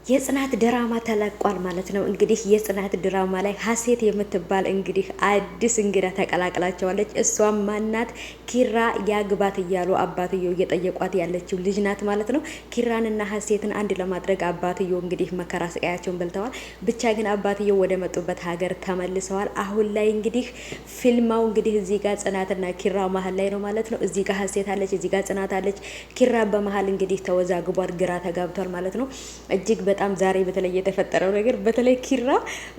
የጽናት ድራማ ተለቋል ማለት ነው። እንግዲህ የጽናት ድራማ ላይ ሀሴት የምትባል እንግዲህ አዲስ እንግዳ ተቀላቅላቸዋለች። እሷም ማናት? ኪራ ያግባት እያሉ አባትየው እየጠየቋት ያለችው ልጅ ናት ማለት ነው። ኪራንና ሀሴትን አንድ ለማድረግ አባትየው እንግዲህ መከራ ስቃያቸውን በልተዋል። ብቻ ግን አባትየው ወደ መጡበት ሀገር ተመልሰዋል። አሁን ላይ እንግዲህ ፊልማው እንግዲህ እዚህ ጋር ጽናትና ኪራ መሀል ላይ ነው ማለት ነው። እዚህ ጋር ሀሴት አለች፣ እዚህ ጋር ጽናት አለች። ኪራ በመሀል እንግዲህ ተወዛግቧል፣ ግራ ተጋብቷል ማለት ነው። እጅግ በጣም ዛሬ በተለይ የተፈጠረው ነገር በተለይ ኪራ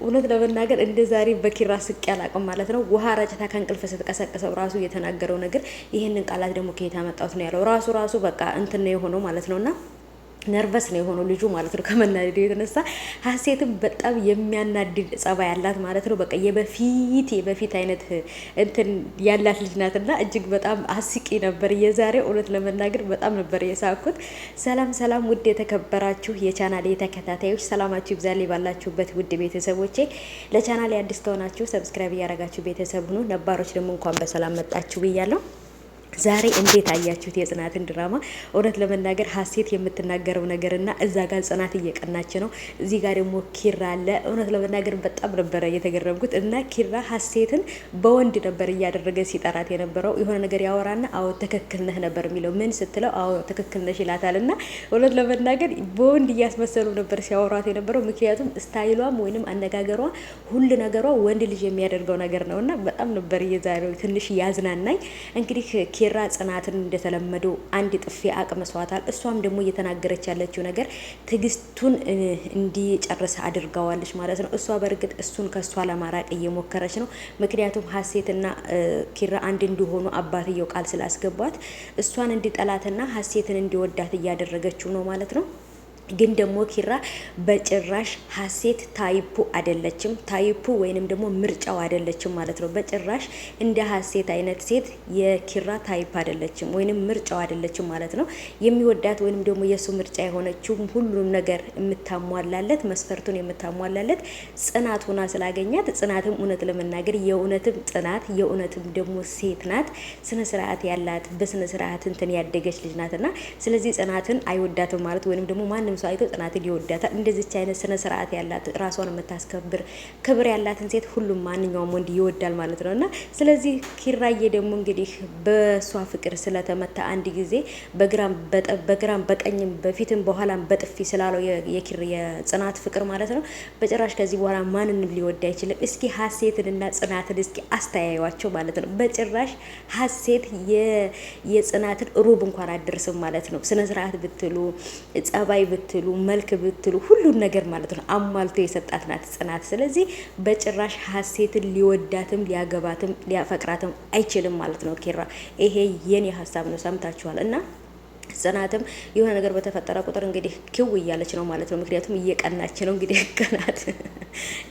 እውነት ለመናገር እንደ ዛሬ በኪራ ስቅ ያላቅም ማለት ነው። ውሃ ረጭታ ከእንቅልፍ ስትቀሰቅሰው ራሱ የተናገረው ነገር ይህንን ቃላት ደግሞ ከየት አመጣሁት ነው ያለው። ራሱ በቃ እንትን ነው የሆነው ማለት ነውና ነርቨስ ነው የሆነው ልጁ ማለት ነው። ከመናደዱ የተነሳ ሀሴትም በጣም የሚያናድድ ጸባይ ያላት ማለት ነው። በቃ የበፊት አይነት እንትን ያላት ልጅ ናትና እጅግ በጣም አስቂ ነበር የዛሬው። እውነት ለመናገር በጣም ነበር የሳኩት። ሰላም ውድ የተከበራችሁ የቻናሌ ተከታታዮች ሰላማችሁ ይብዛልኝ ባላችሁበት ውድ ቤተሰቦቼ። ለቻናሌ አዲስ ከሆናችሁ ሰብስክራይብ እያደረጋችሁ ቤተሰብ ሁኑ። ነባሮች ደግሞ እንኳን በሰላም መጣችሁ ብያለሁ። ዛሬ እንዴት አያችሁት የጽናትን ድራማ? እውነት ለመናገር ሀሴት የምትናገረው ነገር እና እዛ ጋር ጽናት እየቀናች ነው። እዚህ ጋር ደግሞ ኪራ አለ። እውነት ለመናገር በጣም ነበረ እየተገረምኩት እና ኪራ ሀሴትን በወንድ ነበር እያደረገ ሲጠራት የነበረው። የሆነ ነገር ያወራና አዎ ትክክል ነህ ነበር የሚለው። ምን ስትለው አዎ ትክክል ነሽ ይላታል። እና እውነት ለመናገር በወንድ እያስመሰሉ ነበር ሲያወራት የነበረው። ምክንያቱም ስታይሏም ወይንም አነጋገሯ ሁሉ ነገሯ ወንድ ልጅ የሚያደርገው ነገር ነው እና በጣም ነበር የዛሬው ትንሽ ያዝናናኝ። እንግዲህ ኪራ ጽናትን እንደተለመደው አንድ ጥፊ አቅምሷታል። እሷም ደግሞ እየተናገረች ያለችው ነገር ትዕግስቱን እንዲጨርስ አድርጋዋለች ማለት ነው። እሷ በእርግጥ እሱን ከሷ ለማራቅ እየሞከረች ነው። ምክንያቱም ሀሴትና ኪራ አንድ እንዲሆኑ አባትየው ቃል ስላስገባት እሷን እንዲጠላትና ሀሴትን እንዲወዳት እያደረገችው ነው ማለት ነው። ግን ደግሞ ኪራ በጭራሽ ሀሴት ታይፑ አይደለችም። ታይፑ ወይንም ደግሞ ምርጫው አይደለችም ማለት ነው። በጭራሽ እንደ ሀሴት አይነት ሴት የኪራ ታይፕ አይደለችም ወይንም ምርጫው አይደለችም ማለት ነው። የሚወዳት ወይንም ደግሞ የሱ ምርጫ የሆነችው ሁሉም ነገር የምታሟላለት መስፈርቱን የምታሟላለት ጽናት ሆና ስላገኛት ጽናትም እውነት ለመናገር የእውነትም ጽናት የእውነትም ደግሞ ሴት ናት። ስነ ስርዓት ያላት በስነ ስርዓት እንትን ያደገች ልጅ ናትና ስለዚህ ጽናትን አይወዳትም ማለት ወይንም ደግሞ ማንም ሰው አይቶ ጽናትን ይወዳታል። እንደዚች አይነት ስነ ስርዓት ያላት ራሷን የምታስከብር ክብር ያላትን ሴት ሁሉም ማንኛውም ወንድ ይወዳል ማለት ነውና ስለዚህ ኪራዬ ደግሞ እንግዲህ በሷ ፍቅር ስለተመታ አንድ ጊዜ በግራም በቀኝም በፊትም በኋላም በጥፊ ስላለው የጽናት ፍቅር ማለት ነው። በጭራሽ ከዚህ በኋላ ማንንም ሊወድ አይችልም። እስኪ ሀሴትንና ጽናትን እስኪ አስተያዩዋቸው ማለት ነው። በጭራሽ ሀሴት የጽናትን ሩብ እንኳን አደርስም ማለት ነው። ስነ ስርዓት ብትሉ ጸባይ ብትሉ መልክ ብትሉ ሁሉን ነገር ማለት ነው አሟልቶ የሰጣት ናት ጽናት። ስለዚህ በጭራሽ ሀሴትን ሊወዳትም ሊያገባትም ሊያፈቅራትም አይችልም ማለት ነው ኪራ። ይሄ የኔ ሀሳብ ነው። ሰምታችኋል እና ጽናትም የሆነ ነገር በተፈጠረ ቁጥር እንግዲህ ክው እያለች ነው ማለት ነው። ምክንያቱም እየቀናች ነው እንግዲህ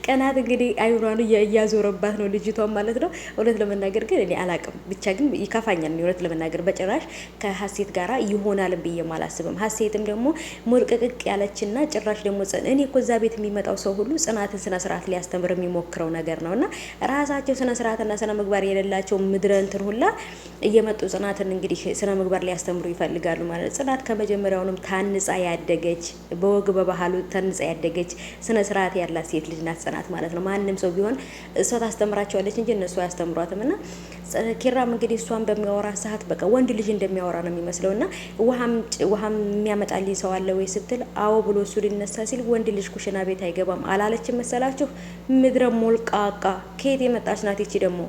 ቀናት እንግዲህ አይኗን እያዞረባት ነው ልጅቷን ማለት ነው። እውነት ለመናገር ግን እኔ አላቅም ብቻ ግን ይከፋኛል። እውነት ለመናገር በጭራሽ ከሀሴት ጋራ ይሆናል ብዬ አላስብም። ሀሴትም ደግሞ ሞርቅቅቅ ያለችና ጭራሽ ደግሞ እኔ እኮ እዛ ቤት የሚመጣው ሰው ሁሉ ጽናትን ስነ ስርዓት ሊያስተምር የሚሞክረው ነገር ነው እና ራሳቸው ስነ ስርዓትና ስነ ምግባር የሌላቸው ምድረ እንትን ሁላ እየመጡ ጽናትን እንግዲህ ስነ ምግባር ሊያስተምሩ ይፈልጋሉ ማለት ጽናት ከመጀመሪያውንም ታንጻ ያደገች በወግ በባህሉ ታንጻ ያደገች ስነ ስርዓት ያላት ሴት ልጅ ናት ጽናት ማለት ነው። ማንንም ሰው ቢሆን እሷ ታስተምራቸዋለች እንጂ እነሱ አያስተምሯትም። እና ኪራም እንግዲህ እሷን በሚያወራ ሰዓት በቃ ወንድ ልጅ እንደሚያወራ ነው የሚመስለው። እና ውሃም የሚያመጣልኝ ሰው አለ ወይ ስትል አዎ ብሎ እሱ ሊነሳ ሲል ወንድ ልጅ ኩሽና ቤት አይገባም አላለችም መሰላችሁ? ምድረ ሞልቃቃ ከየት የመጣች ናት ይቺ ደግሞ?